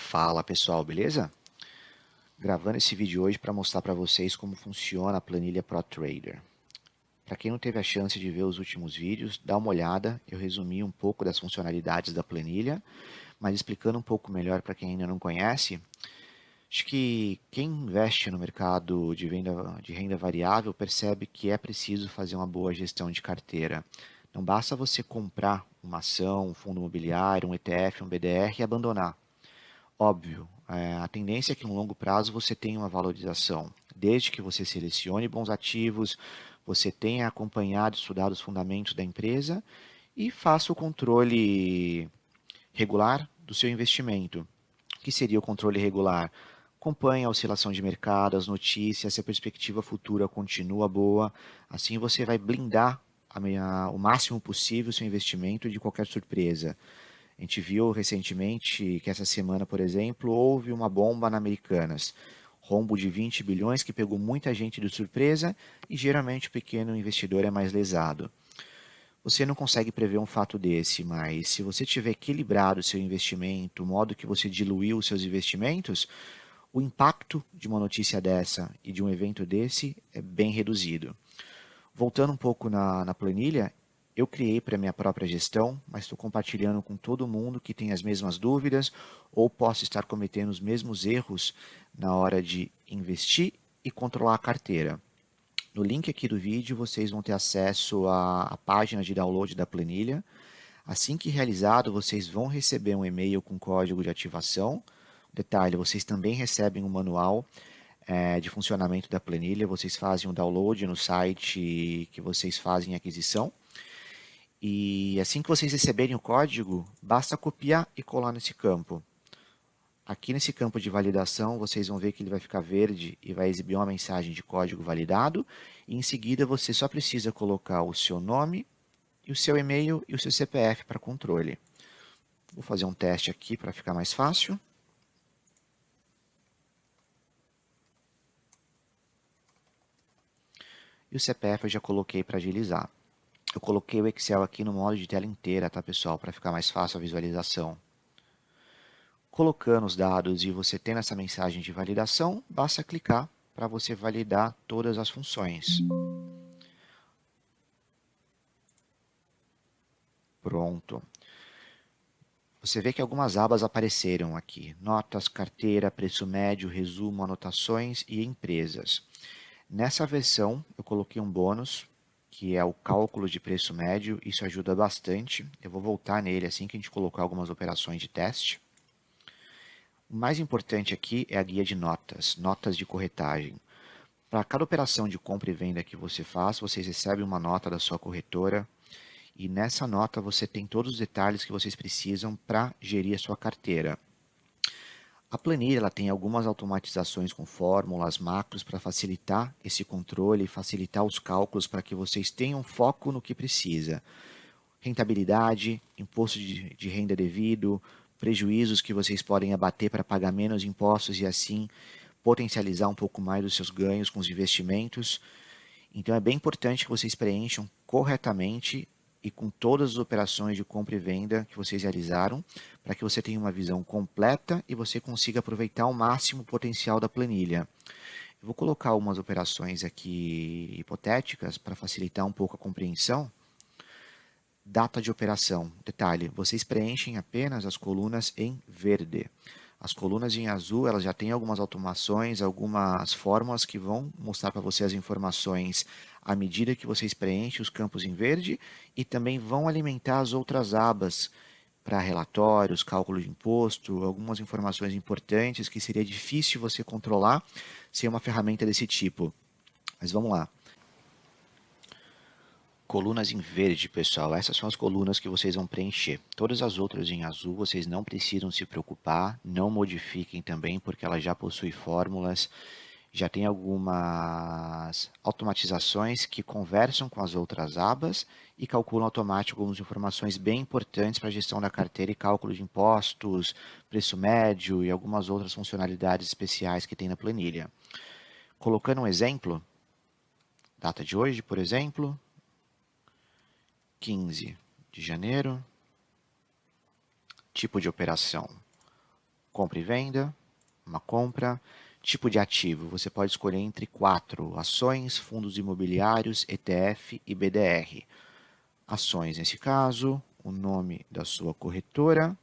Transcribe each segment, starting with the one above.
Fala pessoal, beleza? Gravando esse vídeo hoje para mostrar para vocês como funciona a planilha ProTrader. Para quem não teve a chance de ver os últimos vídeos, dá uma olhada. Eu resumi um pouco das funcionalidades da planilha, mas explicando um pouco melhor para quem ainda não conhece. Acho que quem investe no mercado de renda variável percebe que é preciso fazer uma boa gestão de carteira. Não basta você comprar uma ação, um fundo imobiliário, um ETF, um BDR e abandonar. Óbvio, a tendência é que no longo prazo você tenha uma valorização, desde que você selecione bons ativos, você tenha acompanhado e estudado os fundamentos da empresa e faça o controle regular do seu investimento. O que seria o controle regular? Acompanhe a oscilação de mercado, as notícias, se a perspectiva futura continua boa, assim você vai blindar o máximo possível o seu investimento de qualquer surpresa. A gente viu recentemente que essa semana, por exemplo, houve uma bomba na Americanas. Rombo de 20 bilhões que pegou muita gente de surpresa e geralmente o pequeno investidor é mais lesado. Você não consegue prever um fato desse, mas se você tiver equilibrado o seu investimento, o modo que você diluiu os seus investimentos, o impacto de uma notícia dessa e de um evento desse é bem reduzido. Voltando um pouco na planilha, eu criei para minha própria gestão, mas estou compartilhando com todo mundo que tem as mesmas dúvidas ou possa estar cometendo os mesmos erros na hora de investir e controlar a carteira. No link aqui do vídeo vocês vão ter acesso à página de download da planilha. Assim que realizado, vocês vão receber um e-mail com código de ativação. Detalhe, vocês também recebem um manual de funcionamento da planilha. Vocês fazem o download no site que vocês fazem a aquisição. E assim que vocês receberem o código, basta copiar e colar nesse campo. Aqui nesse campo de validação, vocês vão ver que ele vai ficar verde e vai exibir uma mensagem de código validado. E em seguida, você só precisa colocar o seu nome, e o seu e-mail e o seu CPF para controle. Vou fazer um teste aqui para ficar mais fácil. E o CPF eu já coloquei para agilizar. Eu coloquei o Excel aqui no modo de tela inteira, tá pessoal, para ficar mais fácil a visualização. Colocando os dados e você tendo essa mensagem de validação, basta clicar para você validar todas as funções. Pronto. Você vê que algumas abas apareceram aqui: notas, carteira, preço médio, resumo, anotações e empresas. Nessa versão, eu coloquei um bônus, que é o cálculo de preço médio. Isso ajuda bastante. Eu vou voltar nele assim que a gente colocar algumas operações de teste. O mais importante aqui é a guia de notas, notas de corretagem. Para cada operação de compra e venda que você faz, vocês recebem uma nota da sua corretora. E nessa nota você tem todos os detalhes que vocês precisam para gerir a sua carteira. A planilha ela tem algumas automatizações com fórmulas, macros para facilitar esse controle, facilitar os cálculos para que vocês tenham foco no que precisa. Rentabilidade, imposto de renda devido, prejuízos que vocês podem abater para pagar menos impostos e assim potencializar um pouco mais os seus ganhos com os investimentos. Então é bem importante que vocês preencham corretamente e com todas as operações de compra e venda que vocês realizaram, para que você tenha uma visão completa e você consiga aproveitar ao máximo o potencial da planilha. Eu vou colocar algumas operações aqui hipotéticas para facilitar um pouco a compreensão. Data de operação. Detalhe, vocês preenchem apenas as colunas em verde. As colunas em azul, elas já têm algumas automações, algumas fórmulas que vão mostrar para você as informações à medida que vocês preenchem os campos em verde e também vão alimentar as outras abas para relatórios, cálculo de imposto, algumas informações importantes que seria difícil você controlar sem uma ferramenta desse tipo. Mas vamos lá. Colunas em verde, pessoal. Essas são as colunas que vocês vão preencher. Todas as outras em azul, vocês não precisam se preocupar. Não modifiquem também, porque ela já possui fórmulas. Já tem algumas automatizações que conversam com as outras abas e calculam automático algumas informações bem importantes para a gestão da carteira e cálculo de impostos, preço médio e algumas outras funcionalidades especiais que tem na planilha. Colocando um exemplo, data de hoje, por exemplo, 15 de janeiro, tipo de operação, compra e venda, uma compra. Tipo de ativo, você pode escolher entre 4 ações, fundos imobiliários, ETF e BDR. Ações, nesse caso, o nome da sua corretora,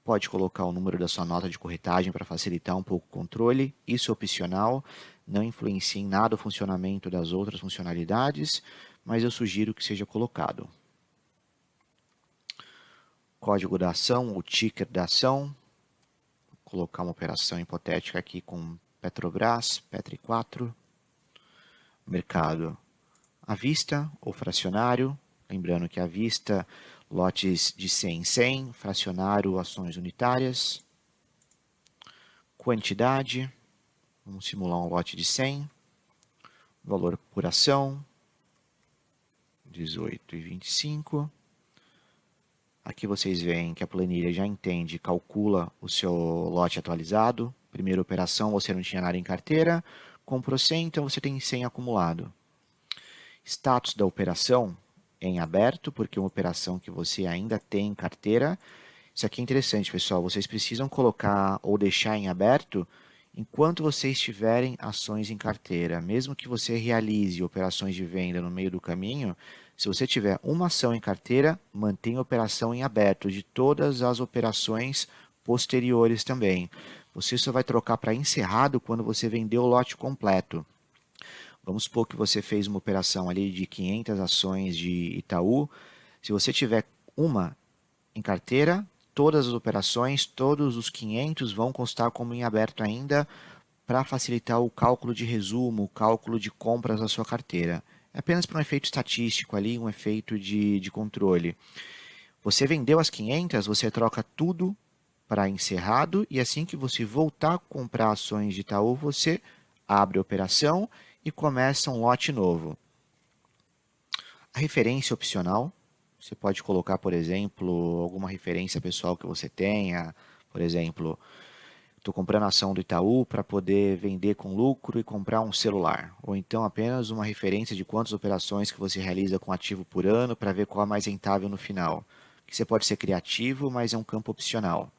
pode colocar o número da sua nota de corretagem para facilitar um pouco o controle, isso é opcional, não influencia em nada o funcionamento das outras funcionalidades, mas eu sugiro que seja colocado. Código da ação, o ticker da ação, vou colocar uma operação hipotética aqui com Petrobras, Petri4, mercado à vista ou fracionário, lembrando que à vista lotes de 100 em 100, fracionário ações unitárias, quantidade, vamos simular um lote de 100, valor por ação, 18,25. Aqui vocês veem que a planilha já entende e calcula o seu lote atualizado. Primeira operação, você não tinha nada em carteira, comprou 100, então você tem 100 acumulado. Status da operação em aberto, porque é uma operação que você ainda tem em carteira. Isso aqui é interessante, pessoal. Vocês precisam colocar ou deixar em aberto enquanto vocês tiverem ações em carteira. Mesmo que você realize operações de venda no meio do caminho, se você tiver uma ação em carteira, mantenha a operação em aberto de todas as operações posteriores também. Você só vai trocar para encerrado quando você vender o lote completo. Vamos supor que você fez uma operação ali de 500 ações de Itaú. Se você tiver uma em carteira, todas as operações, todos os 500 vão constar como em aberto ainda para facilitar o cálculo de resumo, o cálculo de compras da sua carteira. É apenas para um efeito estatístico ali, um efeito de controle. Você vendeu as 500, você troca tudo para encerrado e assim que você voltar a comprar ações de Itaú, você abre a operação e começa um lote novo. A referência opcional, você pode colocar, por exemplo, alguma referência pessoal que você tenha, por exemplo, estou comprando ação do Itaú para poder vender com lucro e comprar um celular. Ou então apenas uma referência de quantas operações que você realiza com ativo por ano para ver qual é mais rentável no final. Que você pode ser criativo, mas é um campo opcional.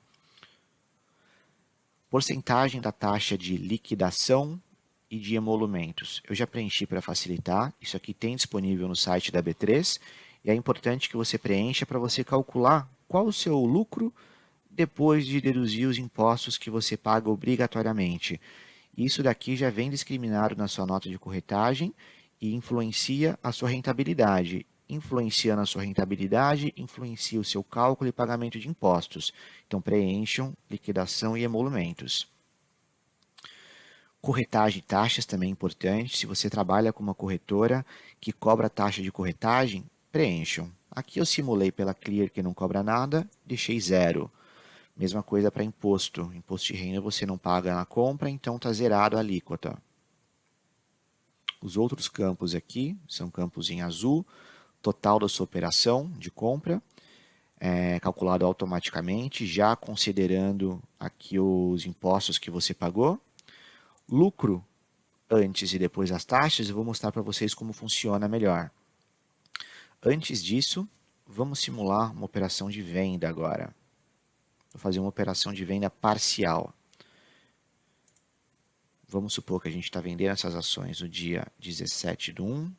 Porcentagem da taxa de liquidação e de emolumentos. Eu já preenchi para facilitar. Isso aqui tem disponível no site da B3 e é importante que você preencha para você calcular qual o seu lucro depois de deduzir os impostos que você paga obrigatoriamente. Isso daqui já vem discriminado na sua nota de corretagem e influencia a sua rentabilidade. Influenciando a sua rentabilidade, influencia o seu cálculo e pagamento de impostos. Então, preencham liquidação e emolumentos. Corretagem e taxas também é importante. Se você trabalha com uma corretora que cobra taxa de corretagem, preencham. Aqui eu simulei pela Clear que não cobra nada, deixei 0. Mesma coisa para imposto. Imposto de renda você não paga na compra, então está zerado a alíquota. Os outros campos aqui são campos em azul. Total da sua operação de compra, calculado automaticamente, já considerando aqui os impostos que você pagou. Lucro antes e depois das taxas, eu vou mostrar para vocês como funciona melhor. Antes disso, vamos simular uma operação de venda agora. Vou fazer uma operação de venda parcial. Vamos supor que a gente está vendendo essas ações no dia 17/1.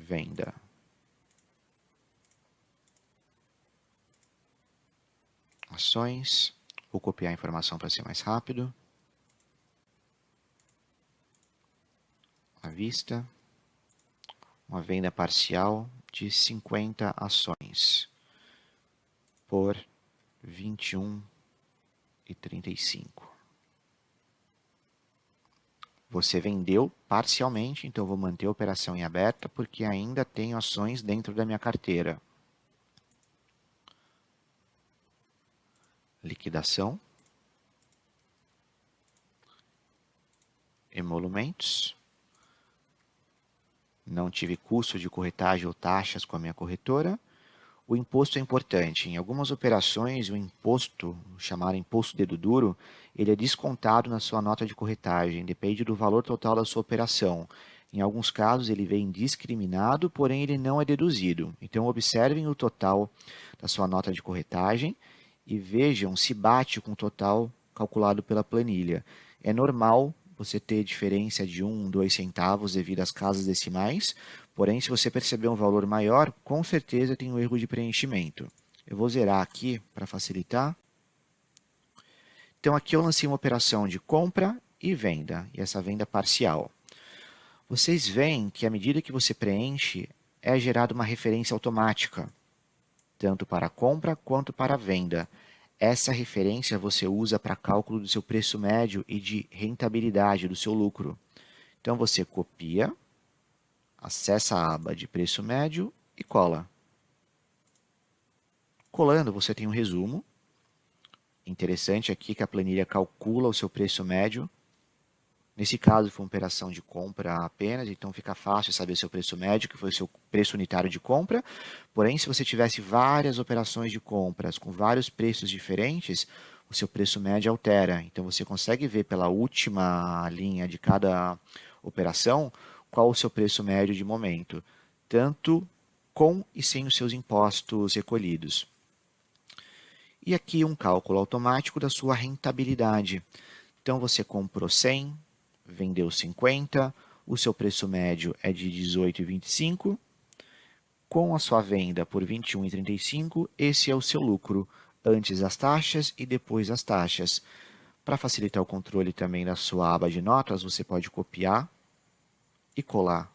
Venda. Ações. Vou copiar a informação para ser mais rápido. À vista. Uma venda parcial de 50 ações por 21,35. Você vendeu parcialmente, então vou manter a operação em aberta porque ainda tenho ações dentro da minha carteira. Liquidação. Emolumentos. Não tive custo de corretagem ou taxas com a minha corretora. O imposto é importante. Em algumas operações, o imposto, chamado imposto dedo duro, ele é descontado na sua nota de corretagem, depende do valor total da sua operação. Em alguns casos, ele vem discriminado, porém ele não é deduzido. Então, observem o total da sua nota de corretagem e vejam se bate com o total calculado pela planilha. É normal você ter diferença de 1, 2 centavos devido às casas decimais, porém, se você perceber um valor maior, com certeza tem um erro de preenchimento. Eu vou zerar aqui para facilitar. Então, aqui eu lancei uma operação de compra e venda, e essa venda parcial. Vocês veem que à medida que você preenche, é gerada uma referência automática, tanto para a compra quanto para a venda. Essa referência você usa para cálculo do seu preço médio e de rentabilidade do seu lucro. Então você copia, acessa a aba de preço médio e cola. Colando, você tem um resumo. Interessante aqui que a planilha calcula o seu preço médio. Nesse caso, foi uma operação de compra apenas, então fica fácil saber seu preço médio, que foi o seu preço unitário de compra. Porém, se você tivesse várias operações de compras com vários preços diferentes, o seu preço médio altera. Então, você consegue ver pela última linha de cada operação qual o seu preço médio de momento, tanto com e sem os seus impostos recolhidos. E aqui um cálculo automático da sua rentabilidade. Então, você comprou 100, vendeu 50, o seu preço médio é de 18,25. Com a sua venda por 21,35, esse é o seu lucro, antes das taxas e depois das taxas. Para facilitar o controle também da sua aba de notas, você pode copiar e colar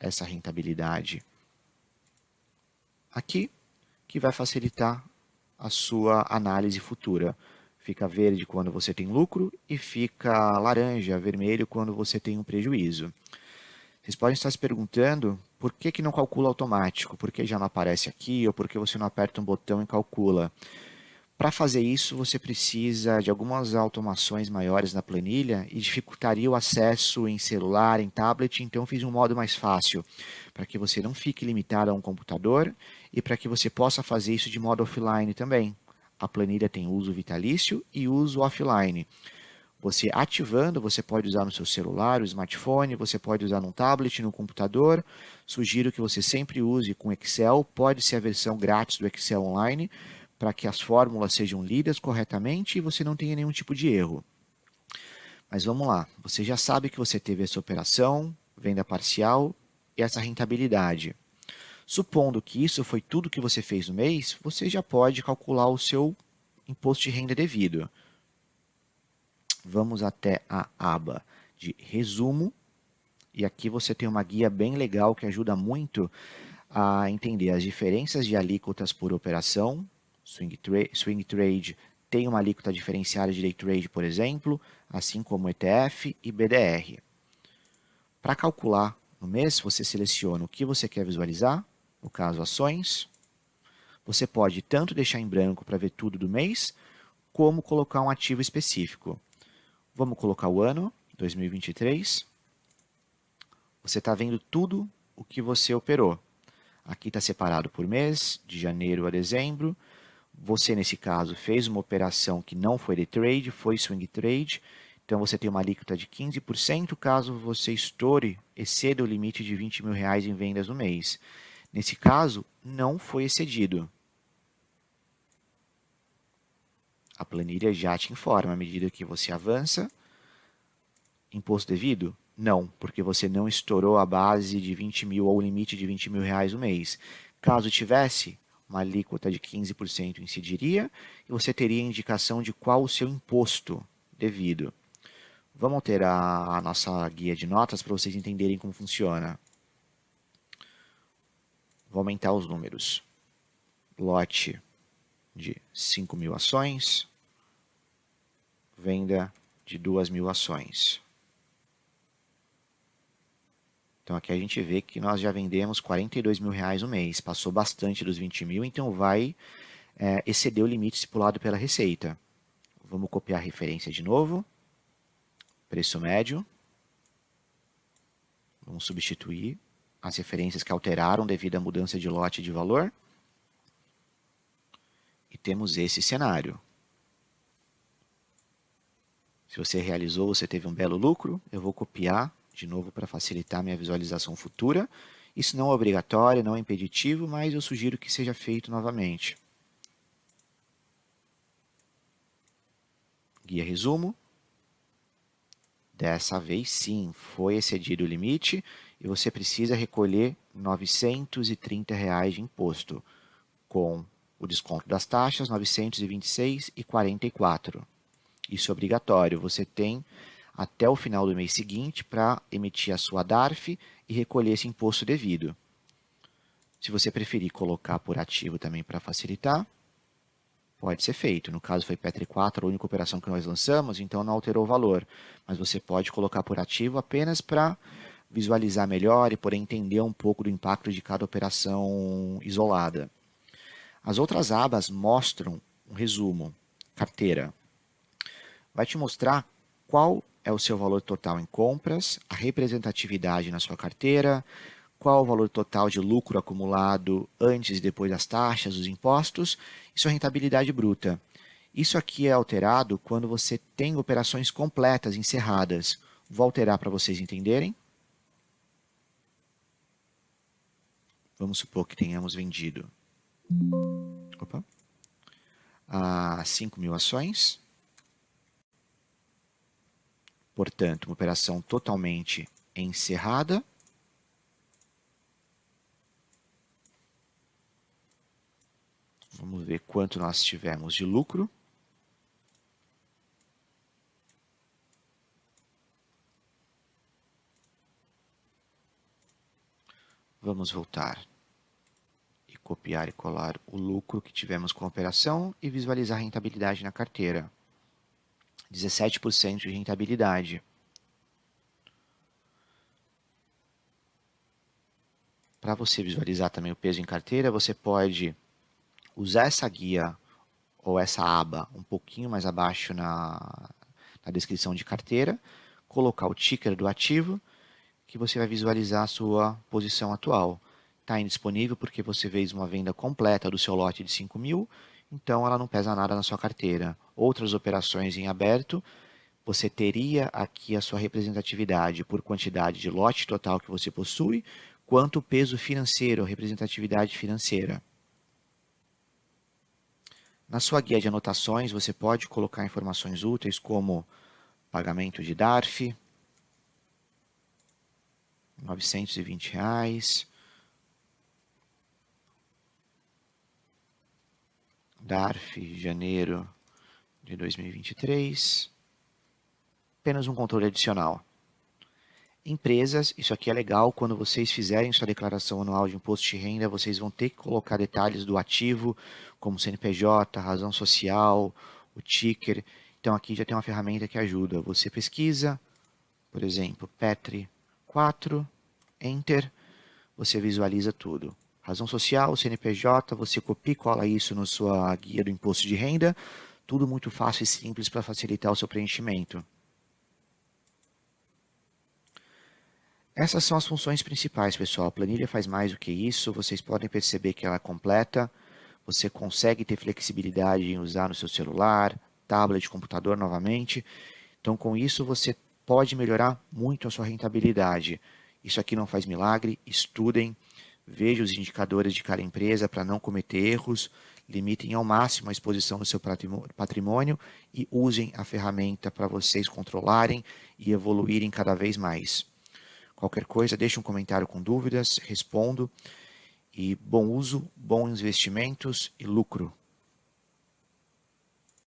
essa rentabilidade aqui, que vai facilitar a sua análise futura. Fica verde quando você tem lucro e fica laranja, vermelho quando você tem um prejuízo. Vocês podem estar se perguntando por que não calcula automático, por que já não aparece aqui ou por que você não aperta um botão e calcula. Para fazer isso, você precisa de algumas automações maiores na planilha e dificultaria o acesso em celular, em tablet, então fiz um modo mais fácil, para que você não fique limitado a um computador e para que você possa fazer isso de modo offline também. A planilha tem uso vitalício e uso offline. Você ativando, você pode usar no seu celular, o smartphone, você pode usar no tablet, no computador. Sugiro que você sempre use com Excel, pode ser a versão grátis do Excel Online, para que as fórmulas sejam lidas corretamente e você não tenha nenhum tipo de erro. Mas vamos lá, você já sabe que você teve essa operação, venda parcial e essa rentabilidade. Supondo que isso foi tudo que você fez no mês, você já pode calcular o seu imposto de renda devido. Vamos até a aba de resumo e aqui você tem uma guia bem legal que ajuda muito a entender as diferenças de alíquotas por operação. Swing Trade tem uma alíquota diferenciada de Day Trade, por exemplo, assim como ETF e BDR. Para calcular no mês, você seleciona o que você quer visualizar, no caso ações. Você pode tanto deixar em branco para ver tudo do mês, como colocar um ativo específico. Vamos colocar o ano, 2023. Você está vendo tudo o que você operou. Aqui está separado por mês, de janeiro a dezembro. Você, nesse caso, fez uma operação que não foi day trade, foi swing trade. Então, você tem uma alíquota de 15% caso você estoure, exceda o limite de R$ 20.000 em vendas no mês. Nesse caso, não foi excedido. A planilha já te informa à medida que você avança. Imposto devido? Não, porque você não estourou a base de 20 mil ou o limite de R$ 20.000 no mês. Caso tivesse, uma alíquota de 15% incidiria e você teria indicação de qual o seu imposto devido. Vamos alterar a nossa guia de notas para vocês entenderem como funciona. Vou aumentar os números. Lote de 5.000 ações, venda de 2.000 ações. Então aqui a gente vê que nós já vendemos R$ 42.000 no mês, passou bastante dos 20 mil, então vai exceder o limite estipulado pela Receita. Vamos copiar a referência de novo, preço médio, vamos substituir as referências que alteraram devido à mudança de lote de valor, e temos esse cenário. Se você realizou, você teve um belo lucro, eu vou copiar de novo para facilitar minha visualização futura. Isso não é obrigatório, não é impeditivo, mas eu sugiro que seja feito novamente. Guia resumo. Dessa vez sim, foi excedido o limite e você precisa recolher R$ 930 de imposto, com o desconto das taxas R$ 926,44. Isso é obrigatório, você tem até o final do mês seguinte para emitir a sua DARF e recolher esse imposto devido. Se você preferir colocar por ativo também para facilitar, pode ser feito. No caso foi Petri 4, a única operação que nós lançamos, então não alterou o valor. Mas você pode colocar por ativo apenas para visualizar melhor e poder entender um pouco do impacto de cada operação isolada. As outras abas mostram um resumo. Carteira. Vai te mostrar qual é o seu valor total em compras, a representatividade na sua carteira, qual o valor total de lucro acumulado antes e depois das taxas, dos impostos e sua rentabilidade bruta. Isso aqui é alterado quando você tem operações completas encerradas. Vou alterar para vocês entenderem. Vamos supor que tenhamos vendido 5.000 ações. Portanto, uma operação totalmente encerrada. Vamos ver quanto nós tivemos de lucro. Vamos voltar e copiar e colar o lucro que tivemos com a operação e visualizar a rentabilidade na carteira. 17% de rentabilidade. Para você visualizar também o peso em carteira, você pode usar essa guia ou essa aba um pouquinho mais abaixo na descrição de carteira, colocar o ticker do ativo, que você vai visualizar a sua posição atual. Está indisponível porque você fez uma venda completa do seu lote de 5.000, então ela não pesa nada na sua carteira. Outras operações em aberto, você teria aqui a sua representatividade por quantidade de lote total que você possui, quanto o peso financeiro, a representatividade financeira. Na sua guia de anotações, você pode colocar informações úteis como pagamento de DARF, R$ 920. DARF, janeiro de 2023. Apenas um controle adicional. Empresas, isso aqui é legal, quando vocês fizerem sua declaração anual de imposto de renda, vocês vão ter que colocar detalhes do ativo, como CNPJ, razão social, o ticker. Então aqui já tem uma ferramenta que ajuda. Você pesquisa, por exemplo, Petri 4, Enter, você visualiza tudo. Razão social, CNPJ, você copia e cola isso na sua guia do imposto de renda. Tudo muito fácil e simples para facilitar o seu preenchimento. Essas são as funções principais, pessoal. A planilha faz mais do que isso. Vocês podem perceber que ela é completa. Você consegue ter flexibilidade em usar no seu celular, tablet, computador novamente. Então, com isso, você pode melhorar muito a sua rentabilidade. Isso aqui não faz milagre. Estudem, vejam os indicadores de cada empresa para não cometer erros. Limitem ao máximo a exposição do seu patrimônio e usem a ferramenta para vocês controlarem e evoluírem cada vez mais. Qualquer coisa, deixe um comentário com dúvidas, respondo. E bom uso, bons investimentos e lucro.